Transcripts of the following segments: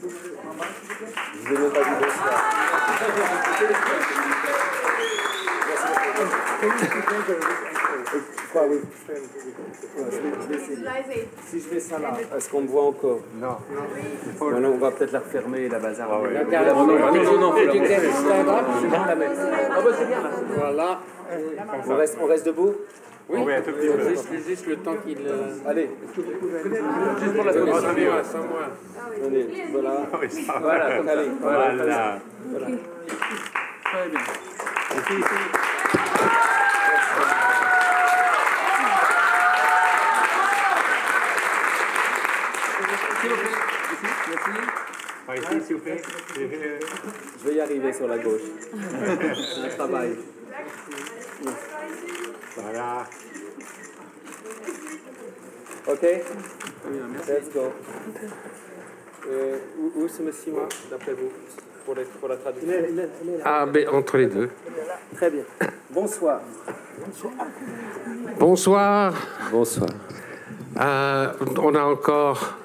Je vais même pas dire bonsoir. Quoi, oui. Si je mets ça là, est-ce qu'on me voit encore? Non. Voilà, on va peut-être la refermer, la bazar. Ah, ouais. Non, c'est la mettre. Ah bah c'est bien là. Voilà. On reste debout? Oui, un tout petit peu. Juste le temps qu'il... Allez. Juste pour la photo. Sans moi. Allez, voilà. Voilà, allez. Voilà. Très bien. Ici, s'il vous plaît. Je vais y arriver sur la gauche. C'est un travail. Voilà. Ok? Let's go. Où se me Sima, d'après vous, pour la traduction? Ah, ben, entre les deux. Très bien. Bonsoir. Bonsoir. Bonsoir. On a encore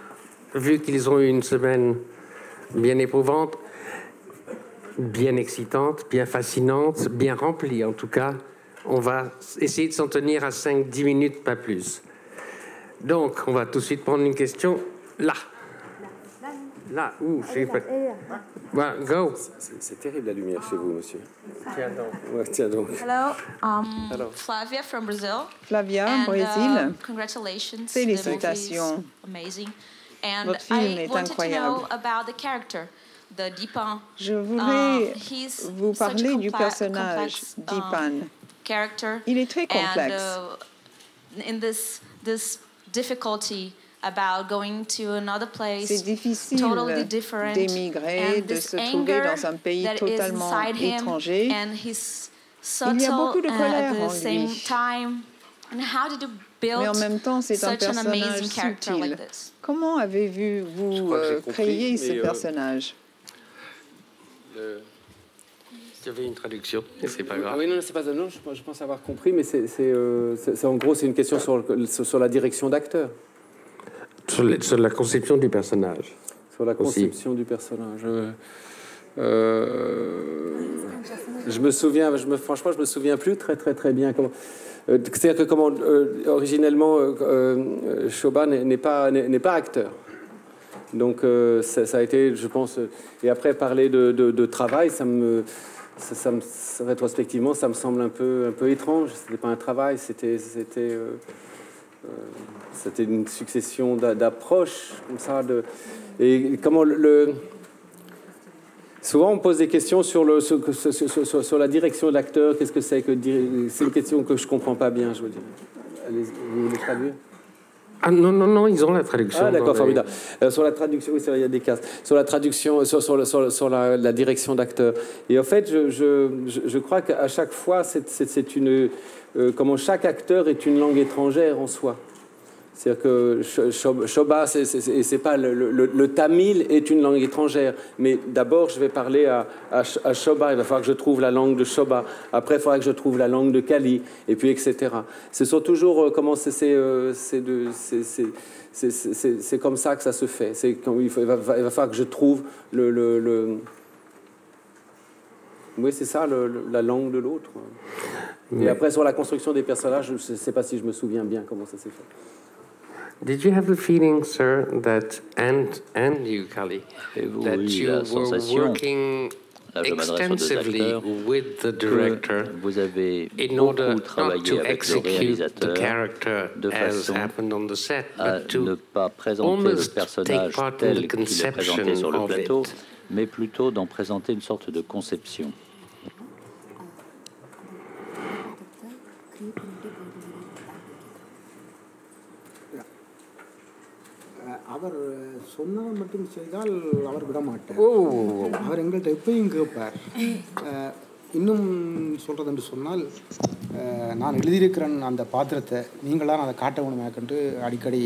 vu qu'ils ont eu une semaine bien éprouvante, bien excitante, bien fascinante, bien remplie en tout cas. On va essayer de s'en tenir à 5-10 minutes, pas plus. Donc, on va tout de suite prendre une question là. Là, où? Well, go. C'est terrible la lumière chez vous, monsieur. Tiens donc. Ouais, tiens donc. Hello, Flavia from Brazil. Flavia, And, Brésil. Congratulations. Félicitations. Amazing. And Votre film I est wanted incroyable. to know about the character, the Dipan. Je voudrais He's vous such a parler du complex personnage d'Ipan. Character. Il est très complexe. And in this difficulty about going to another place, C'est difficile totally different, d'émigrer, and de this se trouver anger dans un pays that is totalement inside him, étranger. and he's Il y a beaucoup de subtle colère at en the same lui. time. And how did you build Mais en même temps, c'est un such an personnage amazing character subtil. like this? Comment avez-vous créé ce personnage? Tu avais une traduction, c'est pas grave. Ah oui, non, c'est pas non, je pense avoir compris, mais en gros, c'est une question sur la direction d'acteur. Sur la conception du personnage. Sur la conception du personnage. Je me souviens, franchement, je me souviens plus très bien comment. C'est-à-dire que comment originellement Shoba n'est pas acteur. Donc ça a été, je pense, et après parler de travail, rétrospectivement, ça me semble un peu étrange. C'était pas un travail, c'était une succession d'approches comme ça. Et comment souvent on pose des questions sur la direction de l'acteur. Qu'est-ce que c'est que c'est une question que je comprends pas bien, je veux dire. Allez, vous voulez traduire? Ah non, ils ont la traduction. Ah d'accord, formidable. Sur la traduction, oui, il y a des cases. Sur la traduction, sur la direction d'acteur. Et en fait, je crois qu'à chaque fois, c'est une comment chaque acteur est une langue étrangère en soi. C'est-à-dire que Shoba, c'est pas le tamil est une langue étrangère. Mais d'abord, je vais parler à Shoba. Il va falloir que je trouve la langue de Shoba. Après, il faudra que je trouve la langue de Kali. Et puis, etc. Ce sont toujours comment c'est comme ça que ça se fait. Il va falloir que je trouve oui, c'est ça, la langue de l'autre. Et après, sur la construction des personnages, je ne sais pas si je me souviens bien comment ça s'est fait. Did you have the feeling, sir, that and you, Kali, that you were working extensively with the director vous avez in order travaillé not to avec le execute réalisateur the character de as façon happened on the set, à but to ne pas présenter le almost personnage take part in tel the qu'il est présenté sur le conception of plateau, it? mais plutôt d'en présenter une sorte de conception. அவர் சொன்னதை மட்டும் செய்தால் அவர் விட மாட்டார். அவர் எங்கள்கிட்ட எப்பயும் கேட்பார். இன்னும் சொல்கிறதுன்னு சொன்னால் நான் எழுதியிருக்கிறேன் அந்த பாத்திரத்தை நீங்கள் தான் அதை காட்ட வேணுமாக்கன்று அடிக்கடி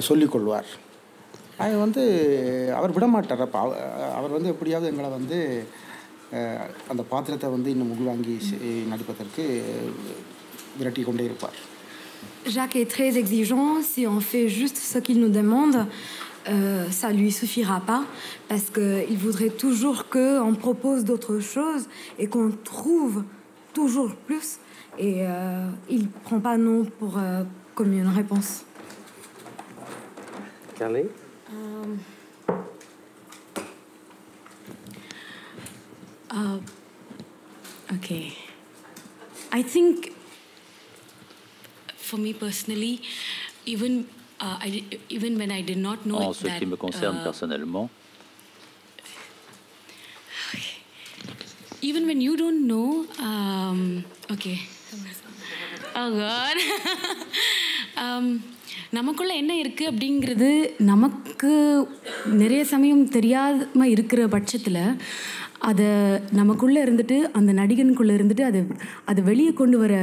சொல்லிக்கொள்வார். அது அவர் விட மாட்டார். அப்போ அவர் எப்படியாவது எங்களை அந்த பாத்திரத்தை இன்னும் உள்வாங்கி நடிப்பதற்கு விரட்டி கொண்டே இருப்பார். Jacques est très exigeant. Si on fait juste ce qu'il nous demande, ça lui suffira pas parce qu'il voudrait toujours qu'on propose d'autres choses et qu'on trouve toujours plus. Et il prend pas non pour comme une réponse. Carly? Okay. I think, for me personally, even when I did not know en ce qui me concerne personnellement, even when you don't know, okay. Oh God. நமக்குள்ள என்ன இருக்குது அப்படிங்கிறது நமக்கு நிறைய சமயம் தெரியாம இருக்கிற பட்சத்தில் அதை நமக்குள்ளே இருந்துட்டு அந்த நடிகனுக்குள்ளே இருந்துட்டு அது வெளியே கொண்டு வர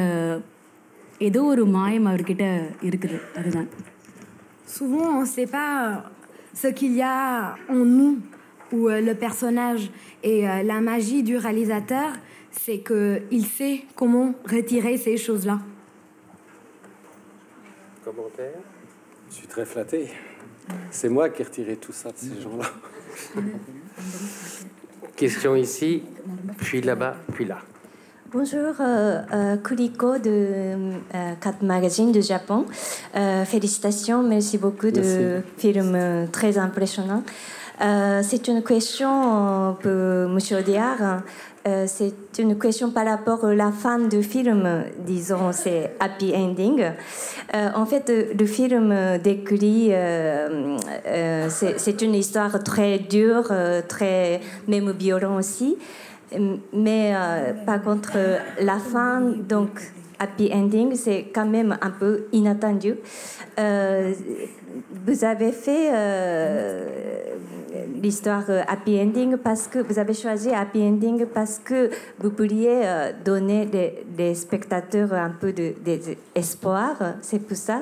ஏதோ ஒரு மாயம் அவர்கிட்ட இருக்குது அதுதான். Souvent on ne sait pas ce qu'il y a en nous ou le personnage et la magie du réalisateur c'est qu'il sait comment retirer ces choses-là. Commentaire? Je suis très flatté. C'est moi qui ai retiré tout ça de ces gens-là. Question ici, puis là-bas, puis là. Bonjour, Kuriko de Cat Magazine de Japon. Félicitations, merci beaucoup de film très impressionnant. C'est une question pour M. Audiard. C'est une question par rapport à la fin du film, disons, c'est Happy Ending. En fait, le film décrit, c'est une histoire très dure, très même violente aussi. Mais par contre, la fin, donc Happy Ending, c'est quand même un peu inattendu. Vous avez fait l'histoire Happy Ending parce que vous avez choisi Happy Ending parce que vous pourriez donner des spectateurs un peu d'espoir. C'est pour ça.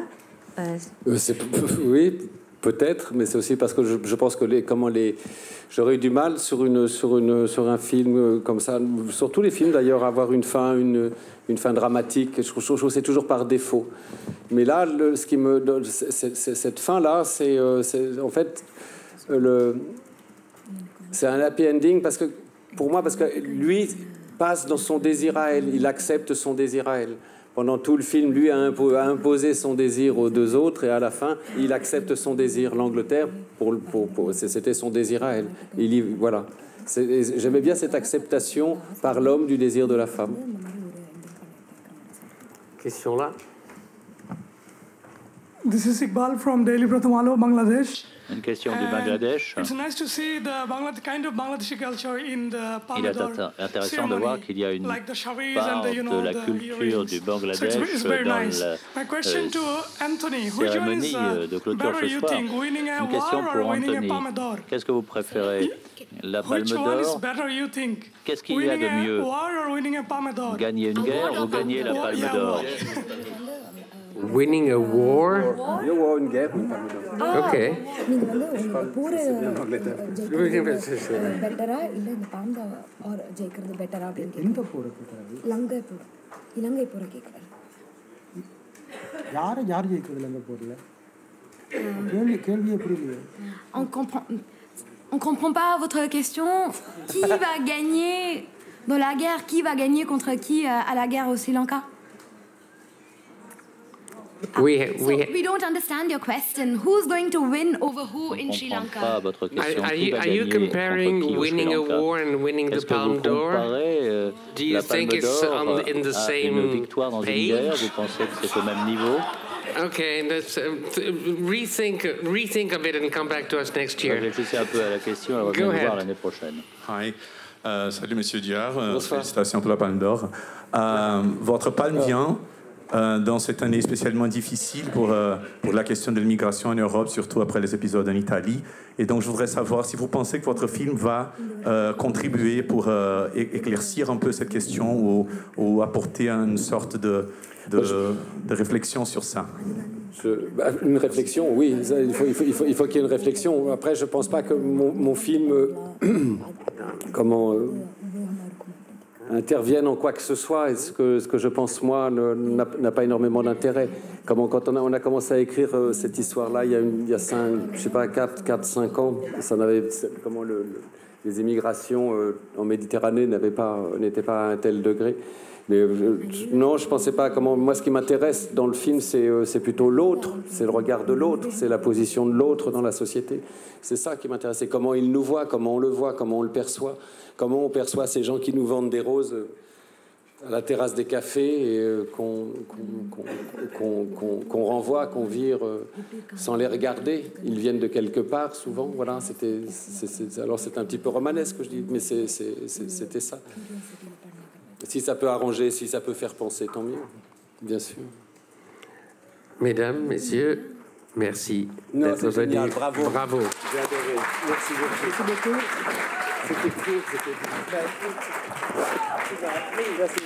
Oui, peut-être, mais c'est aussi parce que je pense que j'aurais eu du mal sur un film comme ça, sur tous les films d'ailleurs, avoir une fin dramatique. Je trouve que c'est toujours par défaut. Mais là, ce qui me donne cette fin-là, c'est en fait c'est un happy ending pour moi parce que lui passe dans son désir à elle, il accepte son désir à elle. Pendant tout le film, lui a imposé son désir aux deux autres et à la fin, il accepte son désir. L'Angleterre, c'était son désir à elle. Voilà. J'aimais bien cette acceptation par l'homme du désir de la femme. Question là. This is Iqbal from Daily Prathamalo, Bangladesh. Une question du Bangladesh. It's nice to see the kind of Bangladeshi culture in the Il est intéressant de voir qu'il y a une part de la culture du Bangladesh dans la cérémonie de clôture ce soir. Une question pour Anthony. Qu'est-ce que vous préférez, la Palme d'Or? Qu'est-ce qu'il y a de mieux, gagner une guerre ou gagner la Palme d'Or? Winning a war? Une guerre, une Palme d'Or. Ok. On comprend pas votre question. Qui va gagner dans la guerre? Qui va gagner contre qui à la guerre au Sri Lanka? We don't understand your question. Who's going to win over who in Sri Lanka? Are you comparing winning a war and winning the Palme d'Or? Do you think it's in the same page? Vous pensez que c'est au même niveau? Okay, let's rethink of it and come back to us next year. Réfléchissez un peu à la question et revenez nous voir l'année prochaine. Hi. Salut Monsieur Diard, félicitations pour la Palme d'Or. Votre palme vient dans cette année spécialement difficile pour la question de l'immigration en Europe, surtout après les épisodes en Italie. Et donc je voudrais savoir si vous pensez que votre film va contribuer pour éclaircir un peu cette question ou apporter une sorte de réflexion sur ça. Une réflexion, oui, il faut qu'il y ait une réflexion. Après, je ne pense pas que mon film intervienne en quoi que ce soit. Et ce que je pense, moi, n'a pas énormément d'intérêt. Quand on a commencé à écrire cette histoire-là, il y a 4-5 ans, les émigrations en Méditerranée n'étaient pas à un tel degré. Mais non, je pensais pas comment. Moi, ce qui m'intéresse dans le film, c'est plutôt l'autre, c'est le regard de l'autre, c'est la position de l'autre dans la société. C'est ça qui m'intéresse. C'est comment il nous voit, comment on le voit, comment on le perçoit, comment on perçoit ces gens qui nous vendent des roses à la terrasse des cafés et qu'on renvoie, qu'on vire sans les regarder. Ils viennent de quelque part, souvent. Voilà, alors c'est un petit peu romanesque, je dis, mais c'était ça. Si ça peut arranger, si ça peut faire penser, tant mieux, bien sûr. Mesdames, messieurs, merci d'être venus. Bravo. Bravo. J'ai adoré. Merci beaucoup. C'était cool, c'était bien. Merci.